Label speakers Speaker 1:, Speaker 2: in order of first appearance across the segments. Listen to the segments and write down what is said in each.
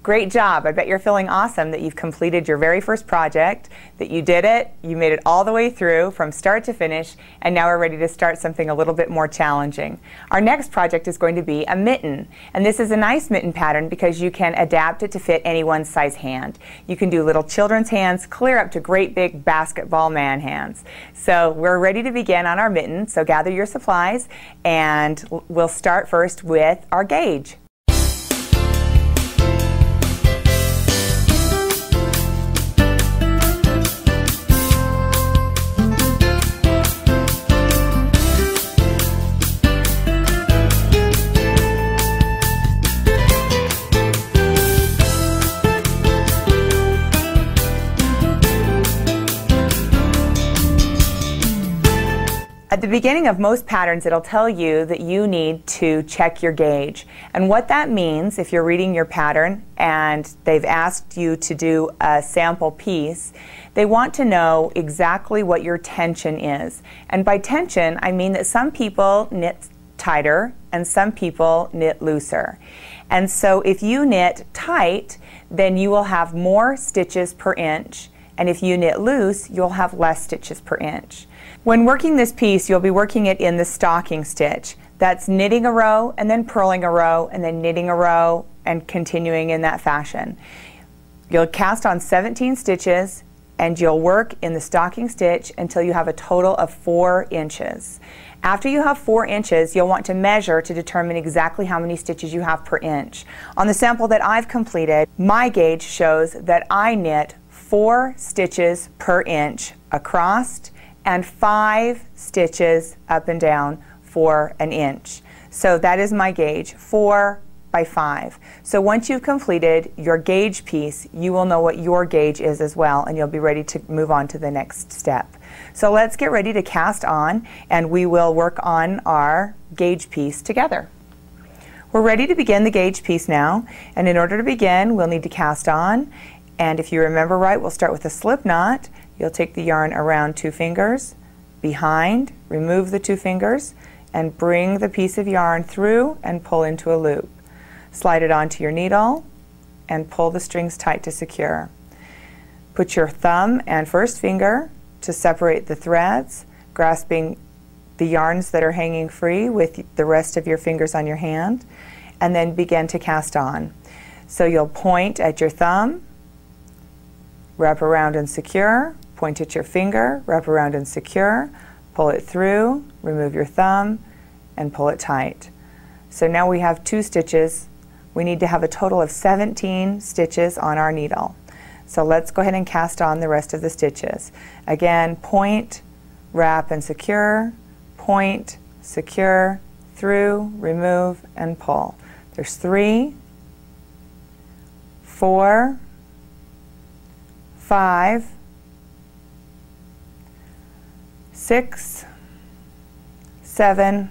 Speaker 1: Great job. I bet you're feeling awesome that you've completed your very first project, that you did it, you made it all the way through from start to finish, and now we're ready to start something a little bit more challenging. Our next project is going to be a mitten, and this is a nice mitten pattern because you can adapt it to fit anyone's size hand. You can do little children's hands clear up to great big basketball man hands. So we're ready to begin on our mitten, so gather your supplies, and we'll start first with our gauge. At the beginning of most patterns, it'll tell you that you need to check your gauge. And what that means, if you're reading your pattern and they've asked you to do a sample piece, they want to know exactly what your tension is. And by tension, I mean that some people knit tighter and some people knit looser. And so if you knit tight, then you will have more stitches per inch. And if you knit loose, you'll have less stitches per inch. When working this piece, you'll be working it in the stocking stitch. That's knitting a row and then purling a row and then knitting a row and continuing in that fashion. You'll cast on 17 stitches and you'll work in the stocking stitch until you have a total of 4 inches. After you have 4 inches, you'll want to measure to determine exactly how many stitches you have per inch. On the sample that I've completed, my gauge shows that I knit 4 stitches per inch across and 5 stitches up and down for an inch. So that is my gauge, 4 by 5. So once you've completed your gauge piece, you will know what your gauge is as well, and you'll be ready to move on to the next step. So let's get ready to cast on, and we will work on our gauge piece together. We're ready to begin the gauge piece now, and in order to begin, we'll need to cast on. And if you remember right, we'll start with a slip knot. You'll take the yarn around 2 fingers, behind, remove the 2 fingers, and bring the piece of yarn through and pull into a loop. Slide it onto your needle and pull the strings tight to secure. Put your thumb and first finger to separate the threads, grasping the yarns that are hanging free with the rest of your fingers on your hand, and then begin to cast on. So you'll point at your thumb, wrap around and secure, point at your finger, wrap around and secure, pull it through, remove your thumb, and pull it tight. So now we have 2 stitches. We need to have a total of 17 stitches on our needle. So let's go ahead and cast on the rest of the stitches. Again, point, wrap and secure, point, secure, through, remove, and pull. There's 3, 4, 5, 6, 7,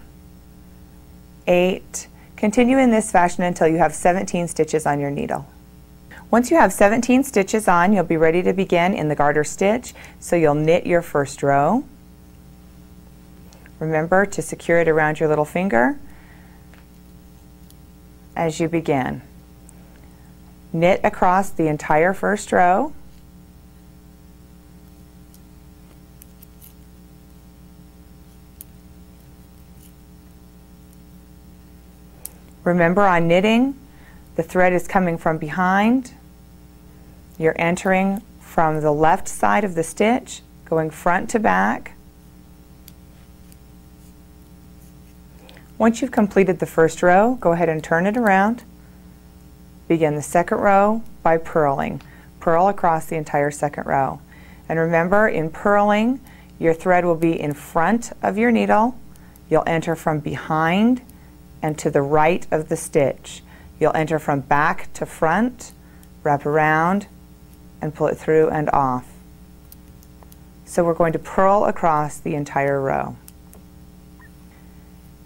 Speaker 1: 8. Continue in this fashion until you have 17 stitches on your needle. Once you have 17 stitches on, you'll be ready to begin in the garter stitch. So you'll knit your first row. Remember to secure it around your little finger as you begin. Knit across the entire first row. Remember, on knitting, the thread is coming from behind. You're entering from the left side of the stitch, going front to back. Once you've completed the first row, go ahead and turn it around. Begin the second row by purling. Purl across the entire second row. And remember, in purling, your thread will be in front of your needle. You'll enter from behind and to the right of the stitch. You'll enter from back to front, wrap around, and pull it through and off. So we're going to purl across the entire row.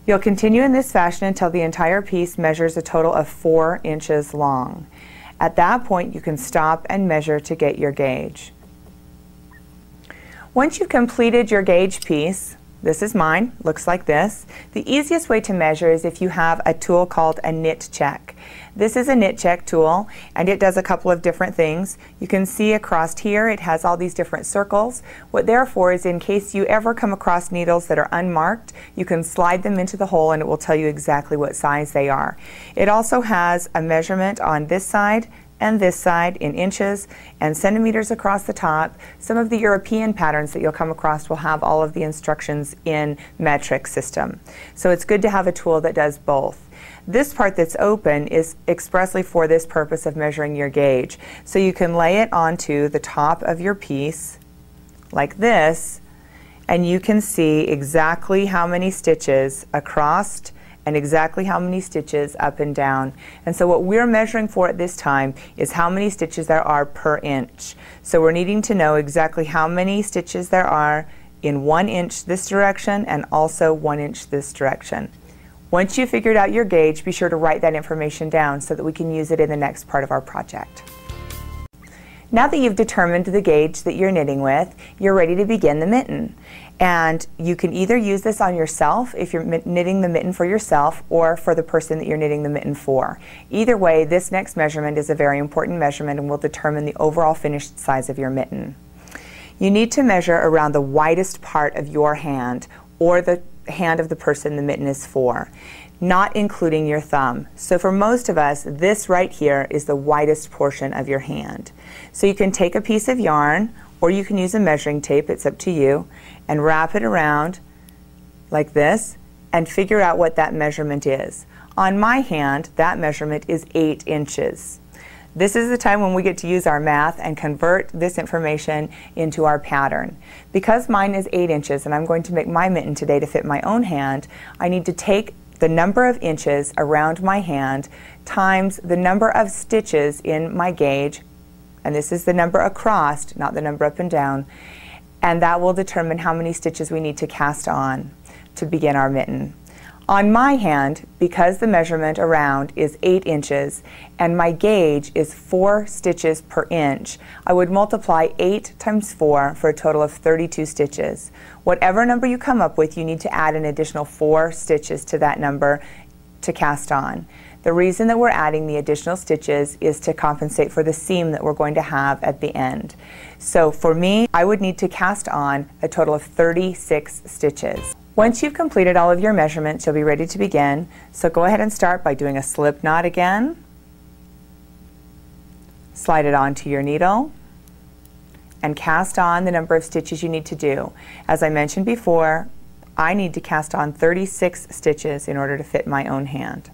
Speaker 1: You'll continue in this fashion until the entire piece measures a total of 4 inches long. At that point, you can stop and measure to get your gauge. Once you've completed your gauge piece, This is mine, looks like this. The easiest way to measure is if you have a tool called a knit check. This is a knit check tool, and it does a couple of different things. You can see across here it has all these different circles. What they're for is in case you ever come across needles that are unmarked, you can slide them into the hole and it will tell you exactly what size they are. It also has a measurement on this side and this side in inches and centimeters across the top. Some of the European patterns that you'll come across will have all of the instructions in metric system. So it's good to have a tool that does both. This part that's open is expressly for this purpose of measuring your gauge. So you can lay it onto the top of your piece like this, and you can see exactly how many stitches across and exactly how many stitches up and down. And so what we're measuring for at this time is how many stitches there are per inch. So we're needing to know exactly how many stitches there are in 1 inch this direction and also 1 inch this direction. Once you've figured out your gauge, be sure to write that information down so that we can use it in the next part of our project. Now that you've determined the gauge that you're knitting with, you're ready to begin the mitten. And you can either use this on yourself if you're knitting the mitten for yourself or for the person that you're knitting the mitten for. Either way, this next measurement is a very important measurement and will determine the overall finished size of your mitten. You need to measure around the widest part of your hand or the hand of the person the mitten is for, not including your thumb. So for most of us, this right here is the widest portion of your hand. So you can take a piece of yarn, or you can use a measuring tape, it's up to you, and wrap it around like this and figure out what that measurement is. On my hand, that measurement is 8 inches. This is the time when we get to use our math and convert this information into our pattern. Because mine is 8 inches and I'm going to make my mitten today to fit my own hand, I need to take the number of inches around my hand times the number of stitches in my gauge, and this is the number across, not the number up and down, and that will determine how many stitches we need to cast on to begin our mitten. On my hand, because the measurement around is 8 inches and my gauge is 4 stitches per inch, I would multiply 8 times 4 for a total of 32 stitches. Whatever number you come up with, you need to add an additional 4 stitches to that number to cast on. The reason that we're adding the additional stitches is to compensate for the seam that we're going to have at the end. So for me, I would need to cast on a total of 36 stitches. Once you've completed all of your measurements, you'll be ready to begin. So go ahead and start by doing a slip knot again. Slide it onto your needle and cast on the number of stitches you need to do. As I mentioned before, I need to cast on 36 stitches in order to fit my own hand.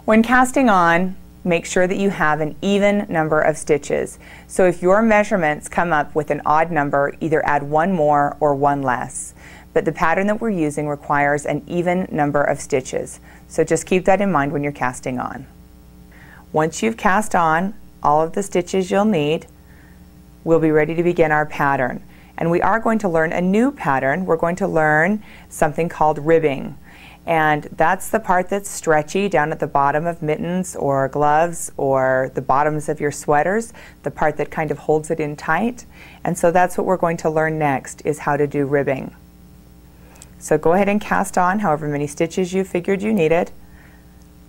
Speaker 1: When casting on, make sure that you have an even number of stitches. So if your measurements come up with an odd number, either add 1 more or 1 less. But the pattern that we're using requires an even number of stitches. So just keep that in mind when you're casting on. Once you've cast on all of the stitches you'll need, we'll be ready to begin our pattern. And we are going to learn a new pattern. We're going to learn something called ribbing. And that's the part that's stretchy down at the bottom of mittens or gloves or the bottoms of your sweaters, the part that kind of holds it in tight. And so that's what we're going to learn next, is how to do ribbing. So go ahead and cast on however many stitches you figured you needed.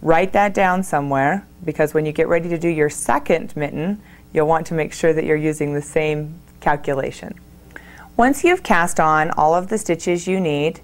Speaker 1: Write that down somewhere, because when you get ready to do your second mitten, you'll want to make sure that you're using the same calculation. Once you've cast on all of the stitches you need,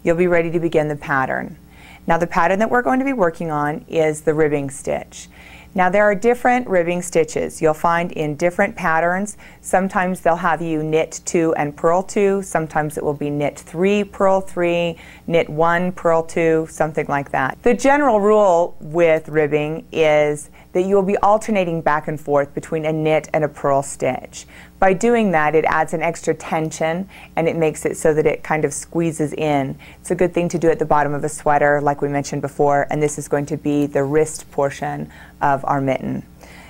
Speaker 1: you'll be ready to begin the pattern. Now the pattern that we're going to be working on is the ribbing stitch. Now there are different ribbing stitches you'll find in different patterns. Sometimes they'll have you knit 2 and purl 2, sometimes it will be knit 3, purl 3, knit 1, purl 2, something like that. The general rule with ribbing is that you will be alternating back and forth between a knit and a purl stitch. By doing that, it adds an extra tension and it makes it so that it kind of squeezes in. It's a good thing to do at the bottom of a sweater, like we mentioned before, and this is going to be the wrist portion of our mitten.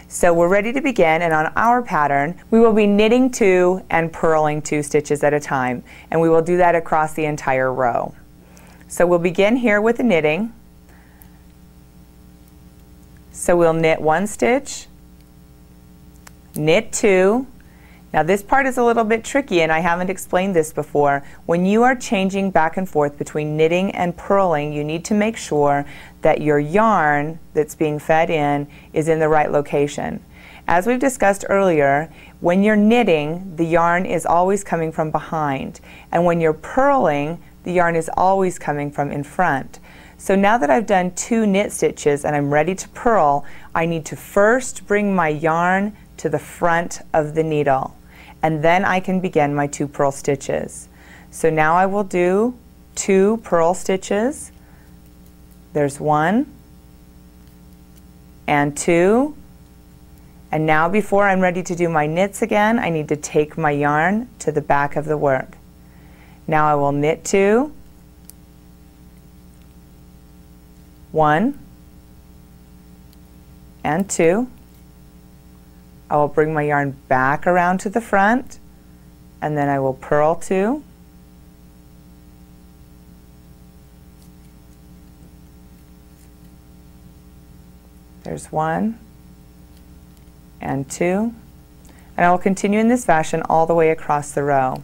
Speaker 1: So we're ready to begin, and on our pattern, we will be knitting 2 and purling 2 stitches at a time, and we will do that across the entire row. So we'll begin here with the knitting. So we'll knit 1 stitch, knit 2, Now this part is a little bit tricky and I haven't explained this before. When you are changing back and forth between knitting and purling, you need to make sure that your yarn that's being fed in is in the right location. As we've discussed earlier, when you're knitting, the yarn is always coming from behind, and when you're purling, the yarn is always coming from in front. So now that I've done 2 knit stitches and I'm ready to purl, I need to first bring my yarn to the front of the needle, and then I can begin my 2 purl stitches. So now I will do 2 purl stitches. There's 1 and 2, and now before I'm ready to do my knits again, I need to take my yarn to the back of the work. Now I will knit 2, 1 and 2. I will bring my yarn back around to the front, and then I will purl 2, there's 1 and 2, and I will continue in this fashion all the way across the row.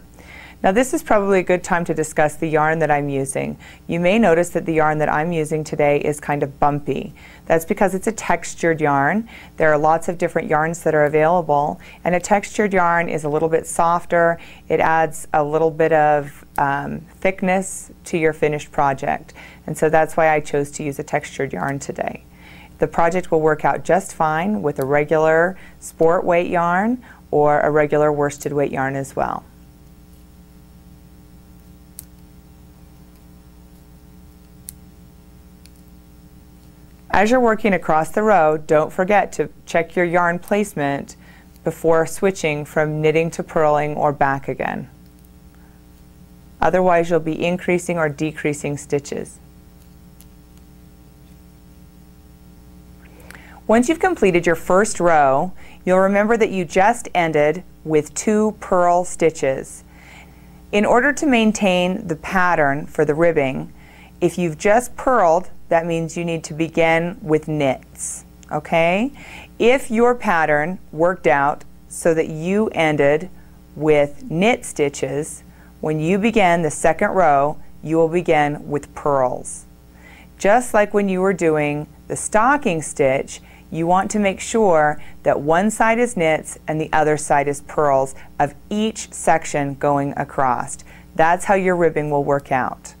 Speaker 1: Now this is probably a good time to discuss the yarn that I'm using. You may notice that the yarn that I'm using today is kind of bumpy. That's because it's a textured yarn. There are lots of different yarns that are available, and a textured yarn is a little bit softer. It adds a little bit of thickness to your finished project, and so that's why I chose to use a textured yarn today. The project will work out just fine with a regular sport weight yarn or a regular worsted weight yarn as well. As you're working across the row, don't forget to check your yarn placement before switching from knitting to purling or back again. Otherwise, you'll be increasing or decreasing stitches. Once you've completed your first row, you'll remember that you just ended with 2 purl stitches. In order to maintain the pattern for the ribbing, if you've just purled, that means you need to begin with knits, okay? If your pattern worked out so that you ended with knit stitches, when you begin the second row, you will begin with purls. Just like when you were doing the stocking stitch, you want to make sure that one side is knits and the other side is purls of each section going across. That's how your ribbing will work out.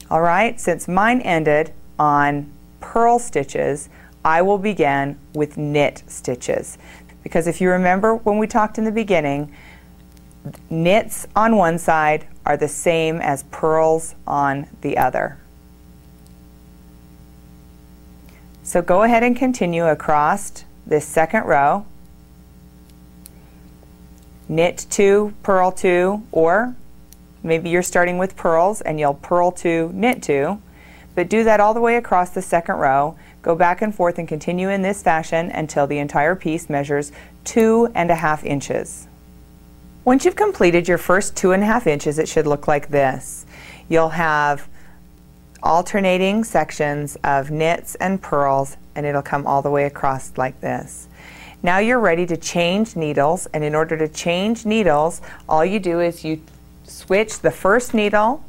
Speaker 1: All right, since mine ended on purl stitches, I will begin with knit stitches. Because if you remember when we talked in the beginning, knits on one side are the same as purls on the other. So go ahead and continue across this second row. Knit 2, purl 2, or maybe you're starting with purls and you'll purl 2, knit 2, but do that all the way across the second row. Go back and forth and continue in this fashion until the entire piece measures 2.5 inches. Once you've completed your first 2.5 inches, it should look like this. You'll have alternating sections of knits and purls, and it'll come all the way across like this. Now you're ready to change needles, and in order to change needles, all you do is you switch the first needle.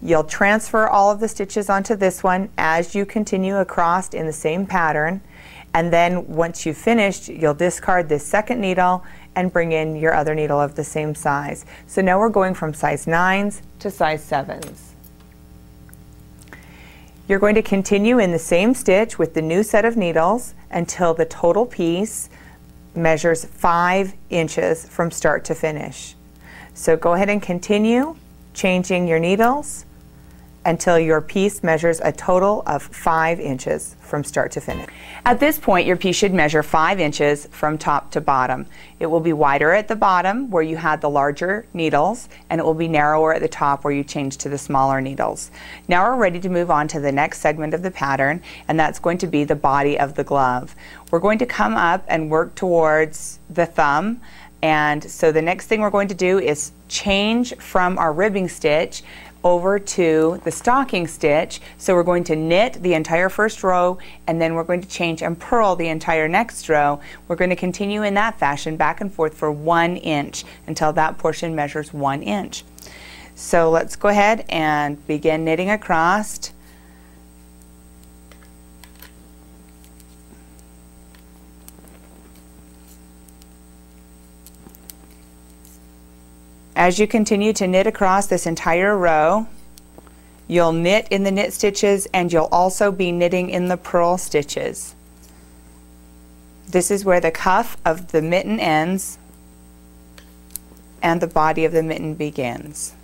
Speaker 1: You'll transfer all of the stitches onto this one as you continue across in the same pattern, and then once you've finished, you'll discard this second needle and bring in your other needle of the same size. So now we're going from size 9s to size 7s. You're going to continue in the same stitch with the new set of needles until the total piece measures 5 inches from start to finish. So go ahead and continue changing your needles until your piece measures a total of 5 inches from start to finish. At this point, your piece should measure 5 inches from top to bottom. It will be wider at the bottom where you had the larger needles, and it will be narrower at the top where you changed to the smaller needles. Now we're ready to move on to the next segment of the pattern, and that's going to be the body of the glove. We're going to come up and work towards the thumb, and so the next thing we're going to do is change from our ribbing stitch over to the stocking stitch. So we're going to knit the entire first row, and then we're going to change and purl the entire next row. We're going to continue in that fashion back and forth for 1 inch until that portion measures 1 inch. So let's go ahead and begin knitting across. As you continue to knit across this entire row, you'll knit in the knit stitches and you'll also be knitting in the purl stitches. This is where the cuff of the mitten ends and the body of the mitten begins.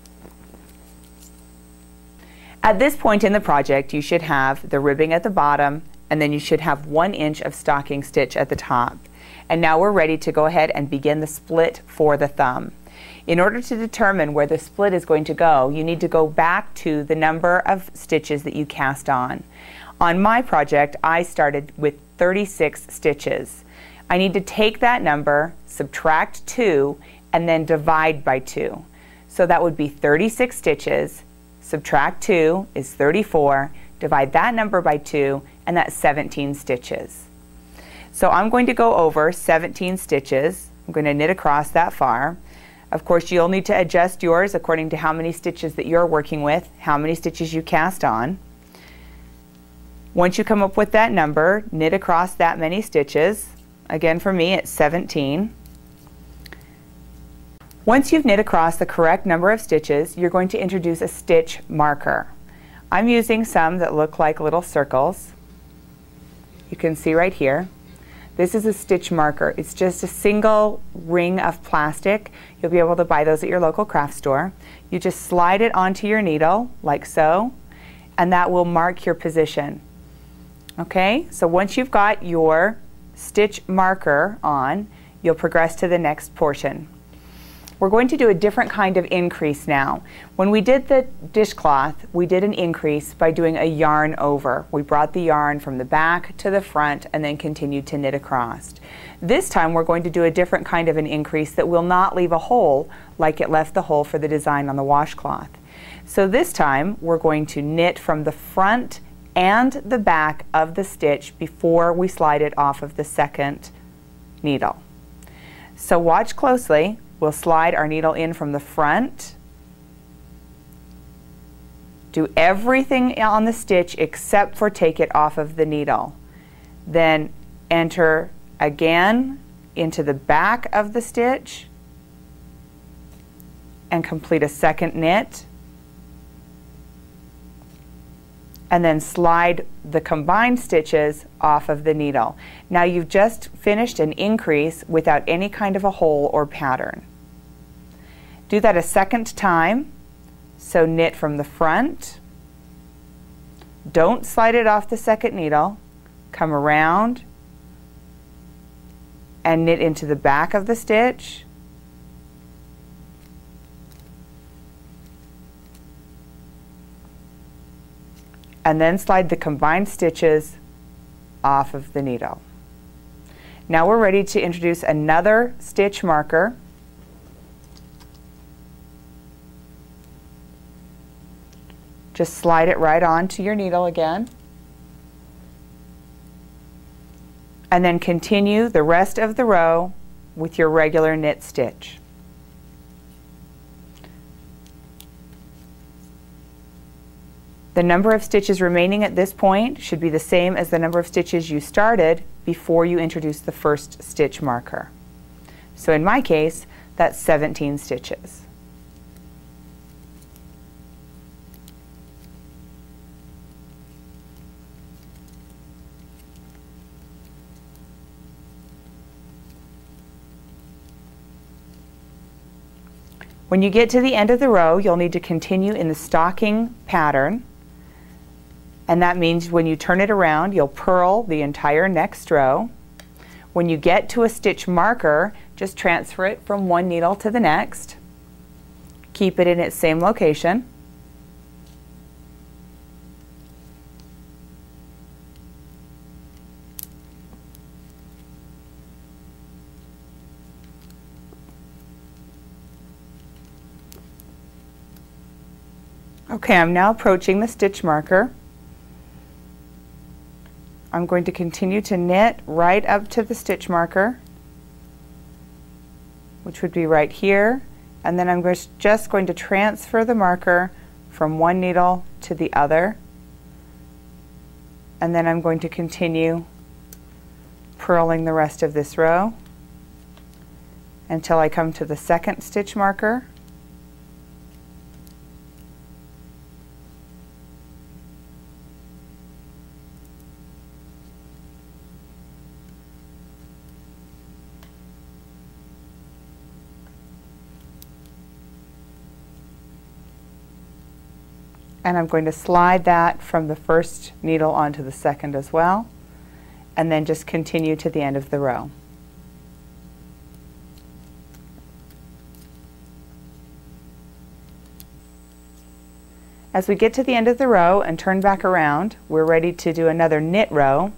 Speaker 1: At this point in the project, you should have the ribbing at the bottom, and then you should have 1 inch of stocking stitch at the top. And now we're ready to go ahead and begin the split for the thumb. In order to determine where the split is going to go, you need to go back to the number of stitches that you cast on. On my project, I started with 36 stitches. I need to take that number, subtract 2, and then divide by 2. So that would be 36 stitches, subtract 2 is 34, divide that number by 2, and that's 17 stitches. So I'm going to go over 17 stitches. I'm going to knit across that far. Of course, you'll need to adjust yours according to how many stitches that you're working with, how many stitches you cast on. Once you come up with that number, knit across that many stitches. Again, for me, it's 17. Once you've knit across the correct number of stitches, you're going to introduce a stitch marker. I'm using some that look like little circles. You can see right here. This is a stitch marker. It's just a single ring of plastic. You'll be able to buy those at your local craft store. You just slide it onto your needle, like so, and that will mark your position. Okay, so once you've got your stitch marker on, you'll progress to the next portion. We're going to do a different kind of increase now. When we did the dishcloth, we did an increase by doing a yarn over. We brought the yarn from the back to the front and then continued to knit across. This time we're going to do a different kind of an increase that will not leave a hole like it left the hole for the design on the washcloth. So this time we're going to knit from the front and the back of the stitch before we slide it off of the second needle. So watch closely. We'll slide our needle in from the front, do everything on the stitch except for take it off of the needle. Then enter again into the back of the stitch and complete a second knit. And then slide the combined stitches off of the needle. Now you've just finished an increase without any kind of a hole or pattern. Do that a second time. So knit from the front. Don't slide it off the second needle. Come around and knit into the back of the stitch. And then slide the combined stitches off of the needle. Now we're ready to introduce another stitch marker. Just slide it right onto your needle again. And then continue the rest of the row with your regular knit stitch. The number of stitches remaining at this point should be the same as the number of stitches you started before you introduced the first stitch marker. So in my case, that's 17 stitches. When you get to the end of the row, you'll need to continue in the stocking pattern. And that means when you turn it around, you'll purl the entire next row. When you get to a stitch marker, just transfer it from one needle to the next. Keep it in its same location. Okay, I'm now approaching the stitch marker. I'm going to continue to knit right up to the stitch marker, which would be right here, and then I'm just going to transfer the marker from one needle to the other, and then I'm going to continue purling the rest of this row until I come to the second stitch marker. And I'm going to slide that from the first needle onto the second as well, and then just continue to the end of the row. As we get to the end of the row and turn back around, we're ready to do another knit row.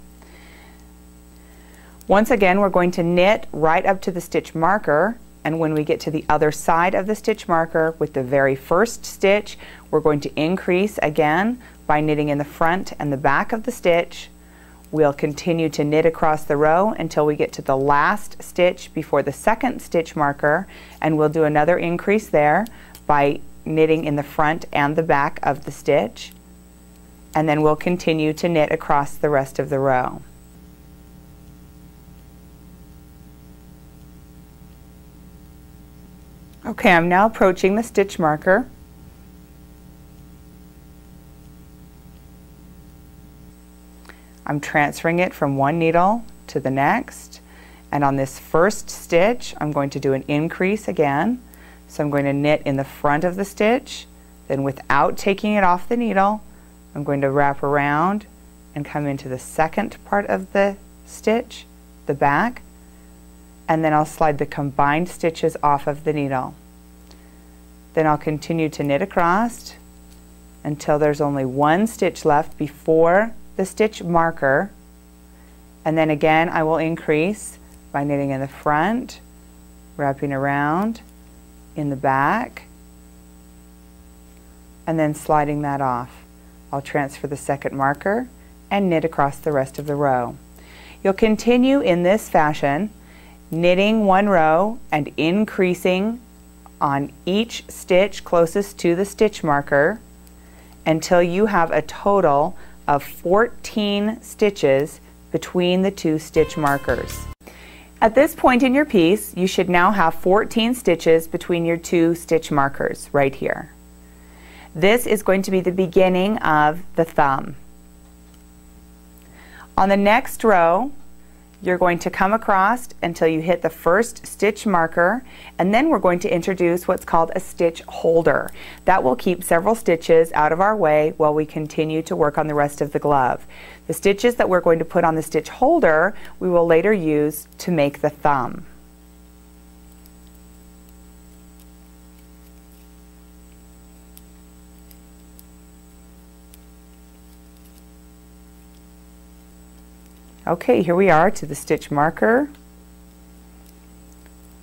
Speaker 1: Once again, we're going to knit right up to the stitch marker, and when we get to the other side of the stitch marker with the very first stitch, we're going to increase again by knitting in the front and the back of the stitch. We'll continue to knit across the row until we get to the last stitch before the second stitch marker, and we'll do another increase there by knitting in the front and the back of the stitch, and then we'll continue to knit across the rest of the row. Okay, I'm now approaching the stitch marker. I'm transferring it from one needle to the next, and on this first stitch I'm going to do an increase again. So I'm going to knit in the front of the stitch, then without taking it off the needle, I'm going to wrap around and come into the second part of the stitch, the back, and then I'll slide the combined stitches off of the needle. Then I'll continue to knit across until there's only one stitch left before the stitch marker, and then again I will increase by knitting in the front, wrapping around in the back, and then sliding that off. I'll transfer the second marker and knit across the rest of the row. You'll continue in this fashion, knitting one row and increasing on each stitch closest to the stitch marker until you have a total of 14 stitches between the two stitch markers. At this point in your piece, you should now have 14 stitches between your two stitch markers right here. This is going to be the beginning of the thumb. On the next row, you're going to come across until you hit the first stitch marker, and then we're going to introduce what's called a stitch holder. That will keep several stitches out of our way while we continue to work on the rest of the glove. The stitches that we're going to put on the stitch holder we will later use to make the thumb. Okay, here we are to the stitch marker.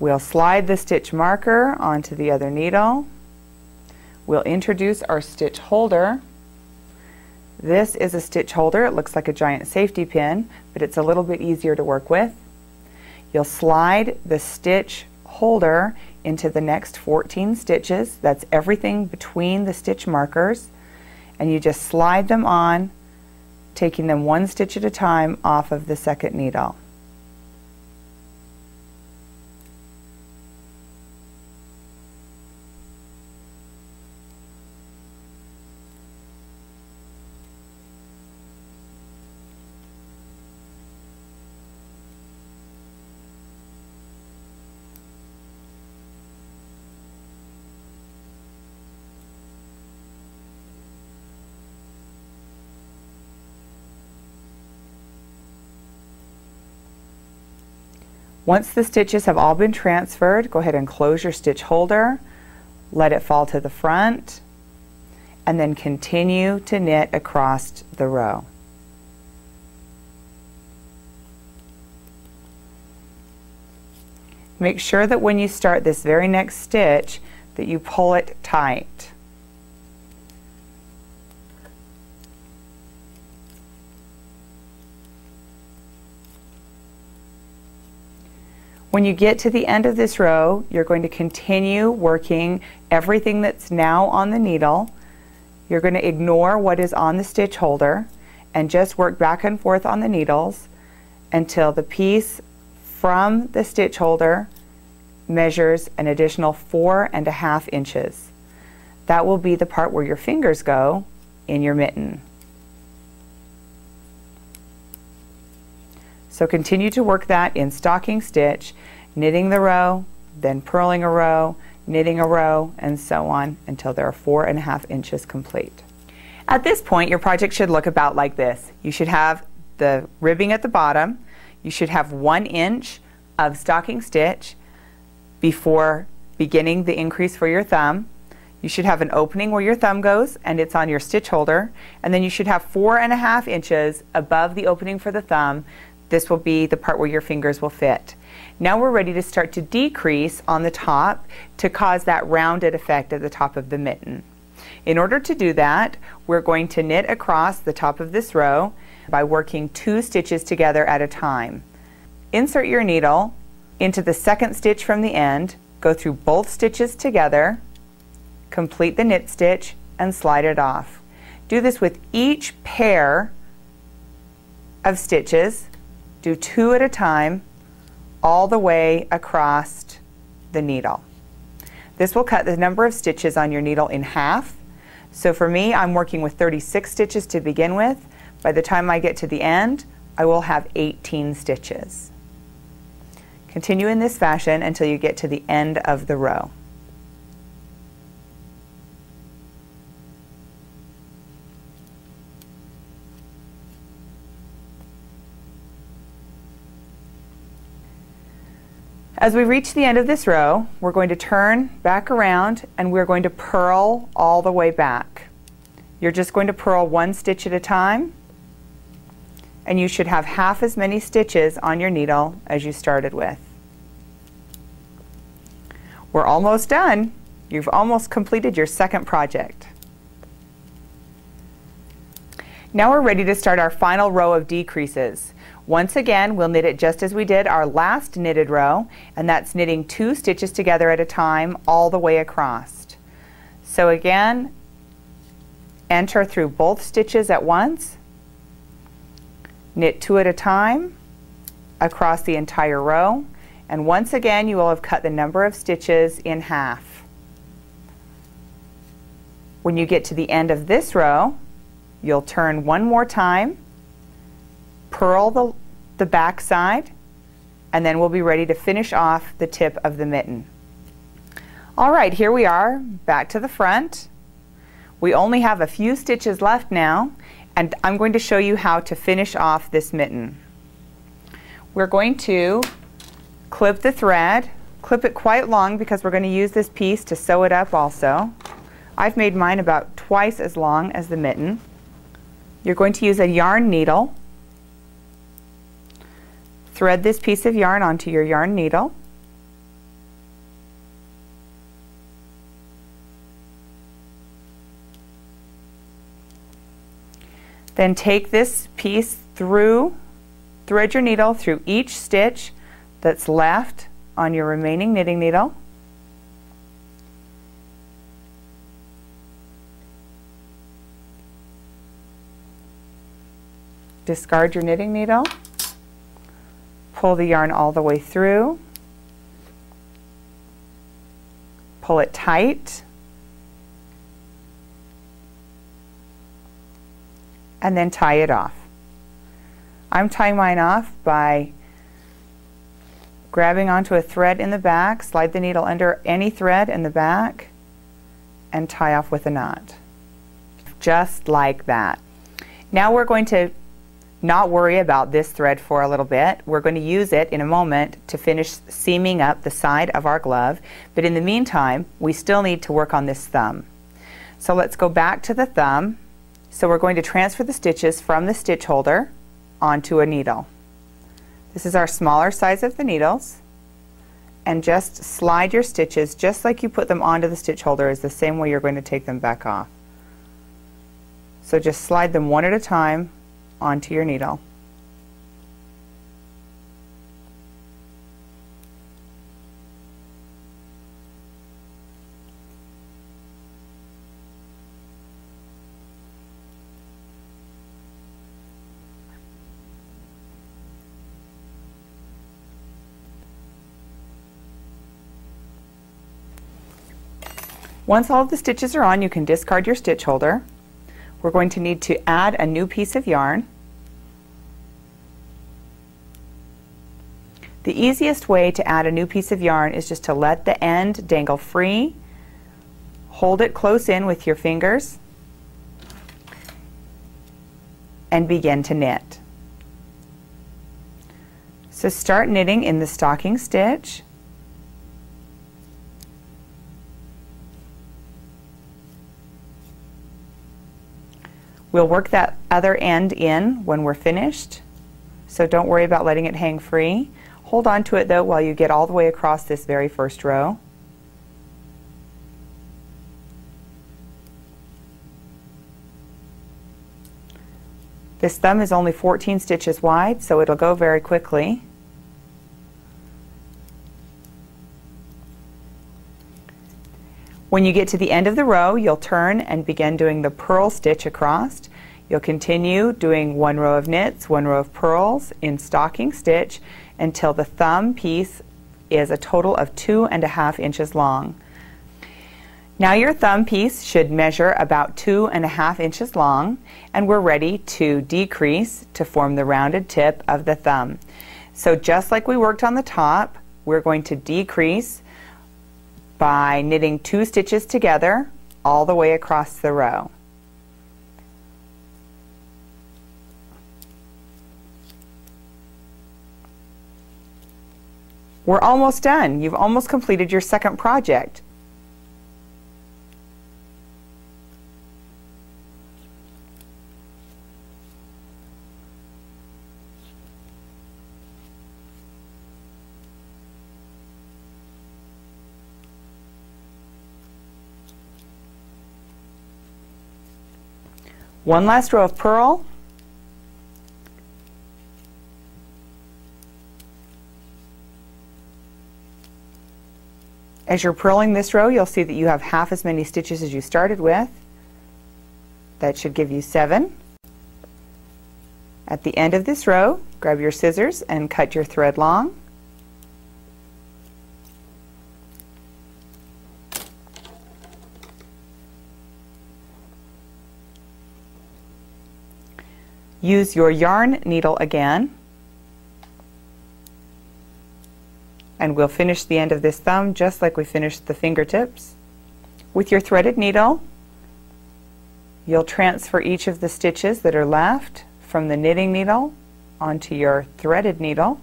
Speaker 1: We'll slide the stitch marker onto the other needle. We'll introduce our stitch holder. This is a stitch holder. It looks like a giant safety pin, but it's a little bit easier to work with. You'll slide the stitch holder into the next 14 stitches. That's everything between the stitch markers, and you just slide them on, taking them one stitch at a time off of the second needle. Once the stitches have all been transferred, go ahead and close your stitch holder, let it fall to the front, and then continue to knit across the row. Make sure that when you start this very next stitch that you pull it tight. When you get to the end of this row, you're going to continue working everything that's now on the needle. You're going to ignore what is on the stitch holder and just work back and forth on the needles until the piece from the stitch holder measures an additional 4.5 inches. That will be the part where your fingers go in your mitten. So continue to work that in stocking stitch, knitting the row, then purling a row, knitting a row, and so on until there are 4.5 inches complete. At this point, your project should look about like this. You should have the ribbing at the bottom. You should have 1 inch of stocking stitch before beginning the increase for your thumb. You should have an opening where your thumb goes and it's on your stitch holder, and then you should have 4.5 inches above the opening for the thumb. This will be the part where your fingers will fit. Now we're ready to start to decrease on the top to cause that rounded effect at the top of the mitten. In order to do that, we're going to knit across the top of this row by working 2 stitches together at a time. Insert your needle into the second stitch from the end, go through both stitches together, complete the knit stitch, and slide it off. Do this with each pair of stitches. Do 2 at a time all the way across the needle. This will cut the number of stitches on your needle in half. So for me, I'm working with 36 stitches to begin with. By the time I get to the end, I will have 18 stitches. Continue in this fashion until you get to the end of the row. As we reach the end of this row, we're going to turn back around and we're going to purl all the way back. You're just going to purl 1 stitch at a time, and you should have half as many stitches on your needle as you started with. We're almost done. You've almost completed your second project. Now we're ready to start our final row of decreases. Once again, we'll knit it just as we did our last knitted row, and that's knitting 2 stitches together at a time all the way across. So again, enter through both stitches at once, knit 2 at a time across the entire row, and once again you will have cut the number of stitches in half. When you get to the end of this row, you'll turn 1 more time, purl the back side, and then we'll be ready to finish off the tip of the mitten. All right, here we are back to the front. We only have a few stitches left now, and I'm going to show you how to finish off this mitten. We're going to clip the thread, clip it quite long because we're going to use this piece to sew it up also. I've made mine about twice as long as the mitten. You're going to use a yarn needle. Thread this piece of yarn onto your yarn needle. Then take this piece through, thread your needle through each stitch that's left on your remaining knitting needle. Discard your knitting needle. Pull the yarn all the way through. Pull it tight. And then tie it off. I'm tying mine off by grabbing onto a thread in the back, slide the needle under any thread in the back, and tie off with a knot. Just like that. Now we're going to not worry about this thread for a little bit. We're going to use it in a moment to finish seaming up the side of our glove, but in the meantime we still need to work on this thumb. So let's go back to the thumb. So we're going to transfer the stitches from the stitch holder onto a needle. This is our smaller size of the needles, and just slide your stitches just like you put them onto the stitch holder is the same way you're going to take them back off. So just slide them one at a time onto your needle. Once all of the stitches are on, you can discard your stitch holder. We're going to need to add a new piece of yarn. The easiest way to add a new piece of yarn is just to let the end dangle free, hold it close in with your fingers, and begin to knit. So start knitting in the stocking stitch. We'll work that other end in when we're finished, so don't worry about letting it hang free. Hold on to it though while you get all the way across this very first row. This thumb is only 14 stitches wide, so it'll go very quickly. When you get to the end of the row, you'll turn and begin doing the purl stitch across. You'll continue doing one row of knits, one row of purls in stocking stitch until the thumb piece is a total of 2.5 inches long. Now your thumb piece should measure about 2.5 inches long, and we're ready to decrease to form the rounded tip of the thumb. So just like we worked on the top, we're going to decrease by knitting 2 stitches together all the way across the row. We're almost done. You've almost completed your second project. One last row of purl. As you're purling this row, you'll see that you have half as many stitches as you started with. That should give you 7. At the end of this row, grab your scissors and cut your thread long. Use your yarn needle again, and we'll finish the end of this thumb just like we finished the fingertips. With your threaded needle, you'll transfer each of the stitches that are left from the knitting needle onto your threaded needle.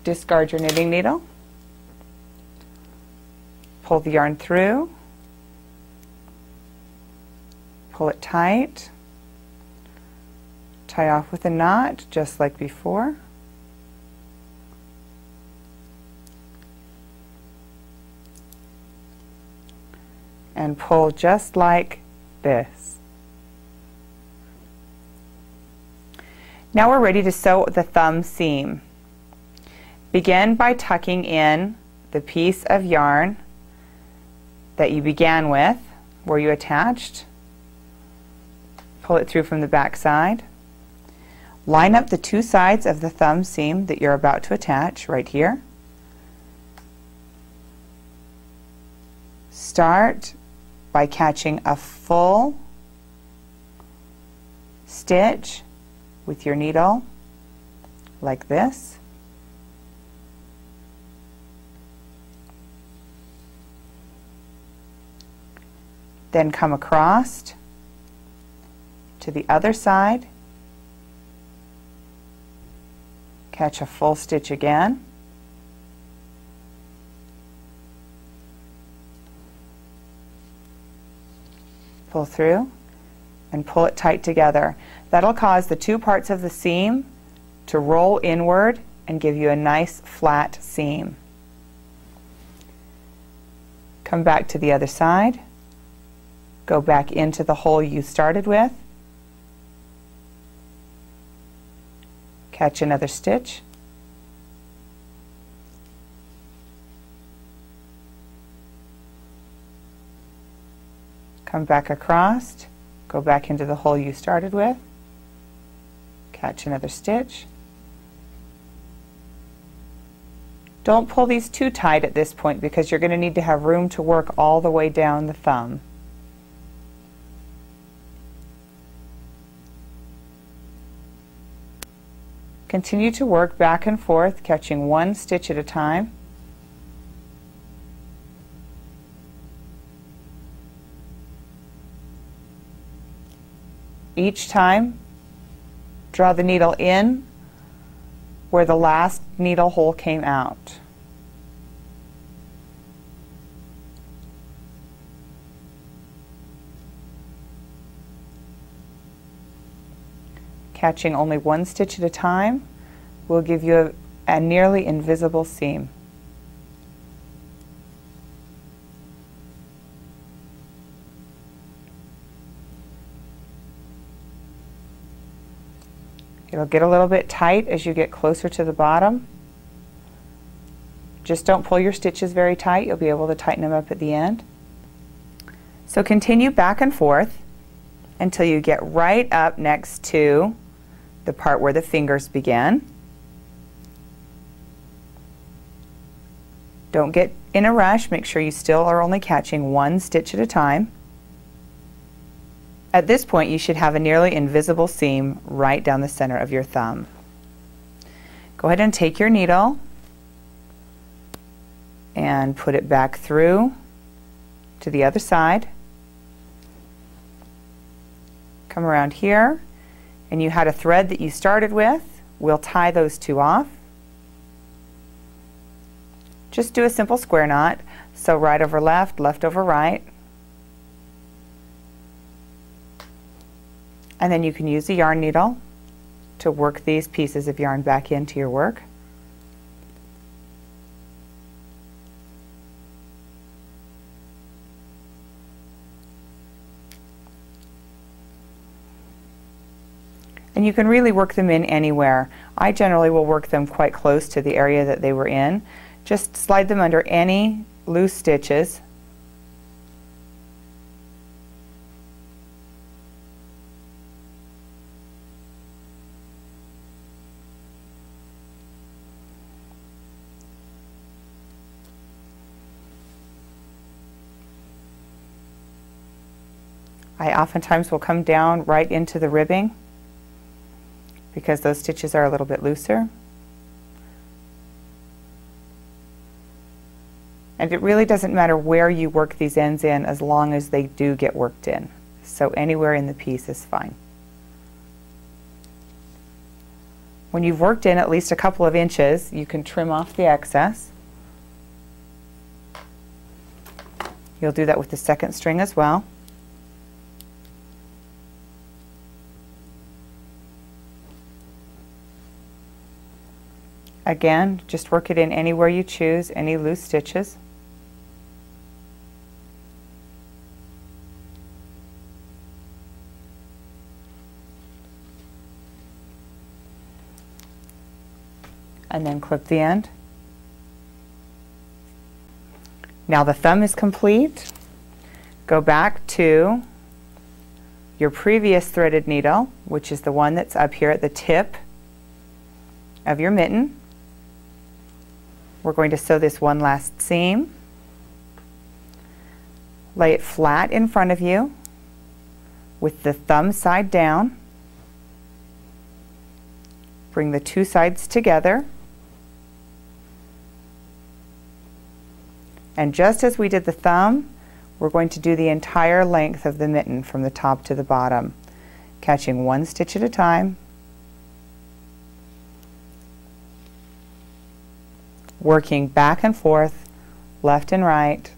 Speaker 1: Discard your knitting needle, pull the yarn through, pull it tight, tie off with a knot just like before. And pull just like this. Now we're ready to sew the thumb seam. Begin by tucking in the piece of yarn that you began with, where you attached. Pull it through from the back side. Line up the 2 sides of the thumb seam that you're about to attach right here. Start by catching a full stitch with your needle like this. Then come across to the other side, catch a full stitch again, pull through and pull it tight together. That'll cause the 2 parts of the seam to roll inward and give you a nice flat seam. Come back to the other side, go back into the hole you started with, catch another stitch, come back across, go back into the hole you started with, catch another stitch, Don't pull these too tight at this point because you're going to need to have room to work all the way down the thumb. Continue to work back and forth, catching one stitch at a time. Each time, draw the needle in where the last needle hole came out. Catching only one stitch at a time will give you a nearly invisible seam. It'll get a little bit tight as you get closer to the bottom. Just don't pull your stitches very tight. You'll be able to tighten them up at the end. So continue back and forth until you get right up next to the part where the fingers begin. Don't get in a rush. Make sure you still are only catching one stitch at a time. At this point, you should have a nearly invisible seam right down the center of your thumb. Go ahead and take your needle and put it back through to the other side. Come around here, and you had a thread that you started with. We'll tie those two off. Just do a simple square knot, so right over left, left over right. And then you can use a yarn needle to work these pieces of yarn back into your work. And you can really work them in anywhere. I generally will work them quite close to the area that they were in. Just slide them under any loose stitches. I oftentimes will come down right into the ribbing because those stitches are a little bit looser. And it really doesn't matter where you work these ends in as long as they do get worked in. So anywhere in the piece is fine. When you've worked in at least a couple of inches, you can trim off the excess. You'll do that with the second string as well. Again, just work it in anywhere you choose, any loose stitches. And then clip the end. Now the thumb is complete. Go back to your previous threaded needle, which is the one that's up here at the tip of your mitten. We're going to sew this one last seam. Lay it flat in front of you with the thumb side down. Bring the two sides together. And just as we did the thumb, we're going to do the entire length of the mitten from the top to the bottom, catching one stitch at a time, working back and forth, left and right.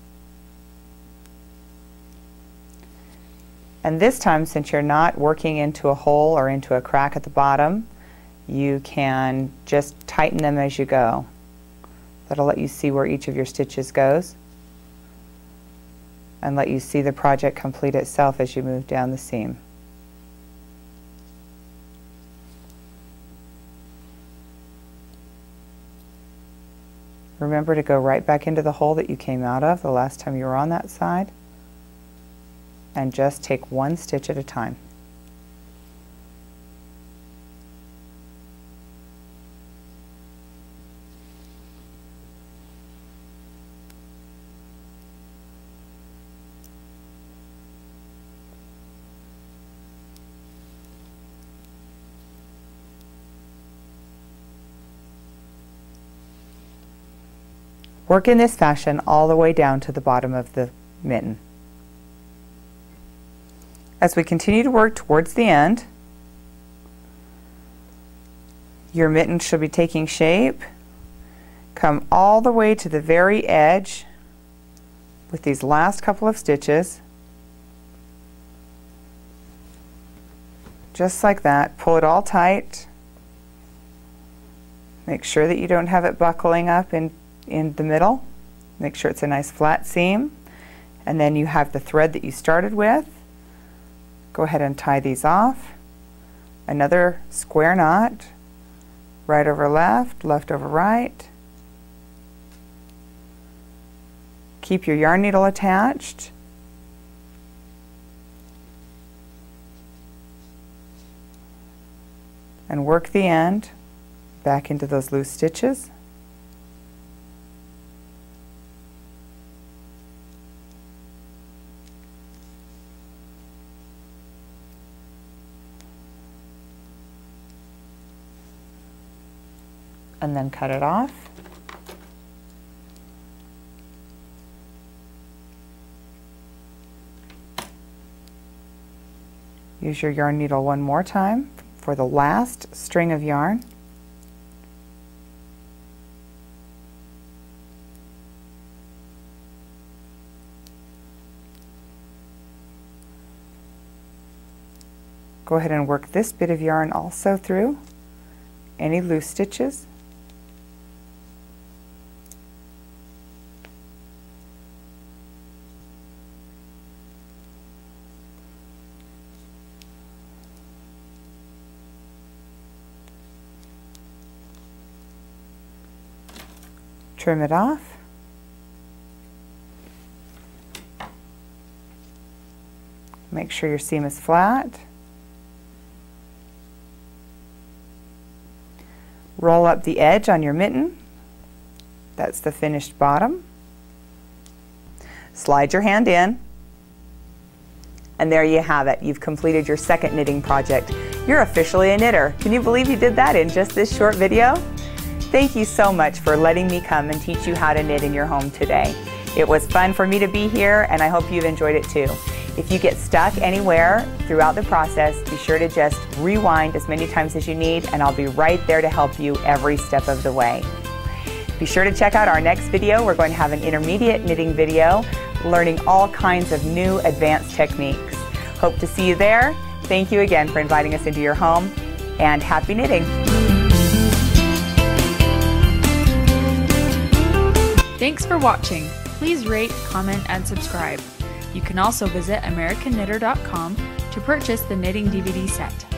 Speaker 1: And this time, since you're not working into a hole or into a crack at the bottom, you can just tighten them as you go. That'll let you see where each of your stitches goes and let you see the project complete itself as you move down the seam. Remember to go right back into the hole that you came out of the last time you were on that side, and just take one stitch at a time. Work in this fashion all the way down to the bottom of the mitten. As we continue to work towards the end, your mitten should be taking shape. Come all the way to the very edge with these last couple of stitches. Just like that. Pull it all tight. Make sure that you don't have it buckling up in the middle. Make sure it's a nice flat seam. And then you have the thread that you started with. Go ahead and tie these off. Another square knot. Right over left, left over right. Keep your yarn needle attached. And work the end back into those loose stitches. And then cut it off. Use your yarn needle one more time for the last string of yarn. Go ahead and work this bit of yarn also through any loose stitches. Trim it off. Make sure your seam is flat. Roll up the edge on your mitten. That's the finished bottom. Slide your hand in. And there you have it. You've completed your second knitting project. You're officially a knitter. Can you believe you did that in just this short video? Thank you so much for letting me come and teach you how to knit in your home today. It was fun for me to be here, and I hope you've enjoyed it too. If you get stuck anywhere throughout the process, be sure to just rewind as many times as you need, and I'll be right there to help you every step of the way. Be sure to check out our next video. We're going to have an intermediate knitting video, learning all kinds of new advanced techniques. Hope to see you there. Thank you again for inviting us into your home, and happy knitting.
Speaker 2: Thanks for watching. Please rate, comment, and subscribe. You can also visit AmericanKnitter.com to purchase the knitting DVD set.